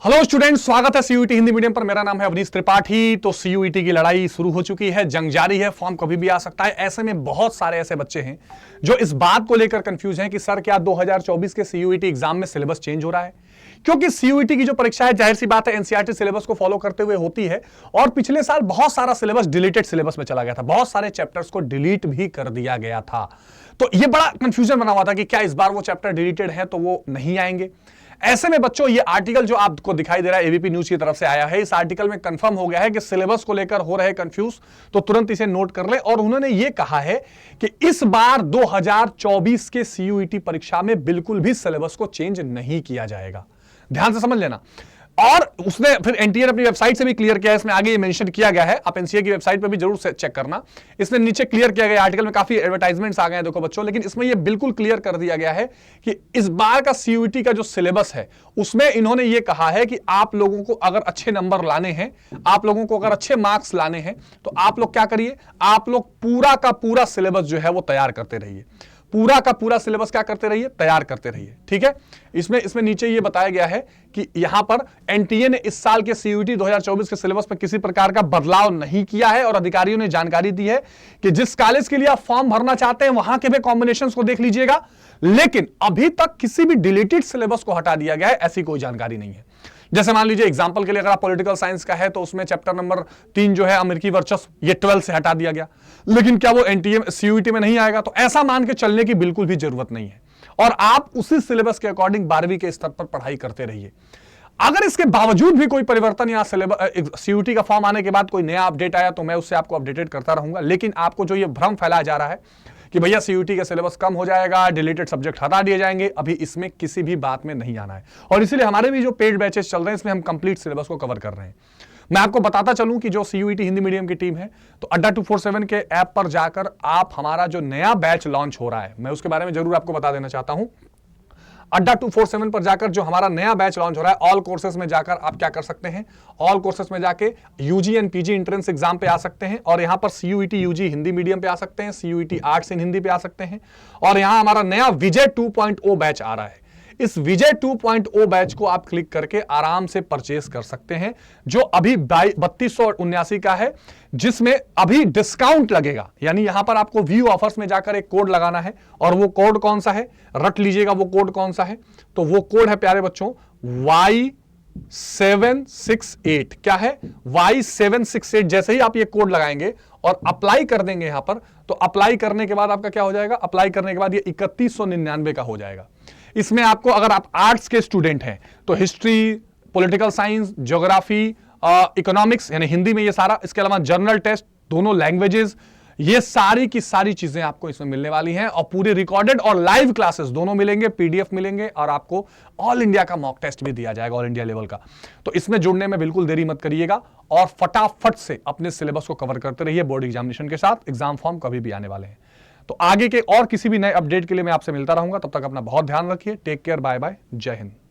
Hello students, स्वागत है CUET Hindi medium पर। मेरा नाम है अवनीश त्रिपाठी। तो सीयूईटी की लड़ाई शुरू हो चुकी है, जंग जारी है, फॉर्म कभी भी आ सकता है। ऐसे में बहुत सारे ऐसे बच्चे हैं जो इस बात को लेकर कंफ्यूज हैं कि सर क्या 2024 के सीयूईटी एग्जाम में सिलेबस चेंज हो रहा है? क्योंकि सीयूईटी की जो परीक्षा है, जाहिर सी बात है, एनसीईआरटी सिलेबस को फॉलो करते हुए होती है और पिछले साल बहुत सारा सिलेबस डिलीटेड सिलेबस में चला गया था, बहुत सारे चैप्टर्स को डिलीट भी कर दिया गया था। तो यह बड़ा कंफ्यूजन बना हुआ था कि क्या इस बार वो चैप्टर डिलीटेड है तो वो नहीं आएंगे। ऐसे में बच्चों, ये आर्टिकल जो आपको दिखाई दे रहा है एबीपी न्यूज की तरफ से आया है, इस आर्टिकल में कंफर्म हो गया है कि सिलेबस को लेकर हो रहे कंफ्यूज, तो तुरंत इसे नोट कर ले। और उन्होंने ये कहा है कि इस बार 2024 के सीयूईटी परीक्षा में बिल्कुल भी सिलेबस को चेंज नहीं किया जाएगा। ध्यान से समझ लेना। और उसने फिर एनटीए ने अपनी वेबसाइट से भी क्लियर किया है, इसमें आगे ये मेंशन किया गया है, आप एनसीए की वेबसाइट पर भी जरूर से चेक करना। इसमें नीचे क्लियर किया गया, आर्टिकल में काफी एडवर्टाइजमेंट्स आ गए हैं देखो बच्चों, लेकिन इसमें ये बिल्कुल क्लियर कर दिया गया है कि इस बार का सीयूईटी का जो सिलेबस है उसमें इन्होंने ये कहा है कि आप लोगों को अगर अच्छे नंबर लाने हैं, आप लोगों को अगर अच्छे मार्क्स लाने हैं, तो आप लोग क्या करिए, आप लोग पूरा का पूरा सिलेबस जो है वो तैयार करते रहिए। पूरा का पूरा सिलेबस क्या करते रहिए, तैयार करते रहिए। ठीक है, इसमें नीचे ये बताया गया है कि यहां पर एनटीए ने इस साल के सीयूईटी 2024 के सिलेबस में किसी प्रकार का बदलाव नहीं किया है और अधिकारियों ने जानकारी दी है कि जिस कॉलेज के लिए आप फॉर्म भरना चाहते हैं वहां के भी कॉम्बिनेशंस को देख लीजिएगा, लेकिन अभी तक किसी भी डिलीटेड सिलेबस को हटा दिया गया है, ऐसी कोई जानकारी नहीं है। जैसे मान लीजिए एग्जांपल के लिए, अगर आप पॉलिटिकल साइंस का है तो उसमें चैप्टर नंबर 3 जो है अमेरिकी वर्चस्व, ये 12 से हटा दिया गया, लेकिन क्या वो एनटीए सीयूईटी में नहीं आएगा? तो ऐसा मान के चलने की बिल्कुल भी जरूरत नहीं है और आप उसी सिलेबस के अकॉर्डिंग 12वीं के स्तर पर पढ़ाई करते रहिए। अगर इसके बावजूद भी कोई परिवर्तन या सिलेबस सीयूईटी का फॉर्म आने के बाद कोई नया अपडेट आया तो मैं उससे आपको अपडेटेड करता रहूंगा। लेकिन आपको जो ये भ्रम फैलाया जा रहा है कि भैया सीयूईटी का सिलेबस कम हो जाएगा, डिलीटेड सब्जेक्ट हटा दिए जाएंगे, अभी इसमें किसी भी बात में नहीं आना है। और इसीलिए हमारे भी जो पेड बैचेस चल रहे हैं इसमें हम कंप्लीट सिलेबस को कवर कर रहे हैं। मैं आपको बताता चलूं कि जो सीयूईटी हिंदी मीडियम की टीम है, तो अड्डा 247 के ऐप पर जाकर आप हमारा जो नया बैच लॉन्च हो रहा है, मैं उसके बारे में जरूर आपको बता देना चाहता हूं। अड्डा 247 पर जाकर जो हमारा नया बैच लॉन्च हो रहा है, ऑल कोर्सेज में जाकर आप क्या कर सकते हैं, ऑल कोर्सेज में जाके UG and PG entrance exam पे आ सकते हैं और यहां पर सीयूईटी यूजी हिंदी मीडियम पे आ सकते हैं, सीयूईटी आर्ट्स इन हिंदी पे आ सकते हैं। और यहां हमारा नया विजय 2.0 बैच आ रहा है। इस विजय 2.0 बैच को आप क्लिक करके आराम से परचेस कर सकते हैं, जो अभी 3279 का है, जिसमें अभी डिस्काउंट लगेगा। यानी यहां पर आपको व्यू ऑफर्स में जाकर एक कोड लगाना है और वो कोड कौन सा है, रट लीजिएगा वो कोड कौन सा है। तो वो कोड है प्यारे बच्चों Y768। क्या है? Y768। जैसे ही आप ये कोड लगाएंगे और अप्लाई कर देंगे यहां पर, तो अप्लाई करने के बाद आपका क्या हो जाएगा, अप्लाई करने के बाद ये 3199 का हो जाएगा। इसमें आपको, अगर आप आर्ट्स के स्टूडेंट हैं तो history, political science, geography, economics यानी हिंदी में ये सारा, इसके अलावा जर्नल टेस्ट, दोनों लैंग्वेजेस, ये सारी की सारी चीजें आपको इसमें मिलने वाली हैं और पूरी रिकॉर्डेड और लाइव क्लासेस दोनों मिलेंगे, पीडीएफ मिलेंगे और आपको ऑल इंडिया का मॉक टेस्ट भी दिया जाएगा, ऑल इंडिया लेवल का। तो इसमें जुड़ने में बिल्कुल देरी मत करिएगा और फटाफट से अपने सिलेबस को कवर करते रहिए बोर्ड एग्जामिनेशन के साथ। एग्जाम फॉर्म कभी भी आने वाले हैं। तो आगे के और किसी भी नए अपडेट के लिए मैं आपसे मिलता रहूंगा। तब तक अपना बहुत ध्यान रखिए। टेक केयर, बाय बाय, जय हिंद।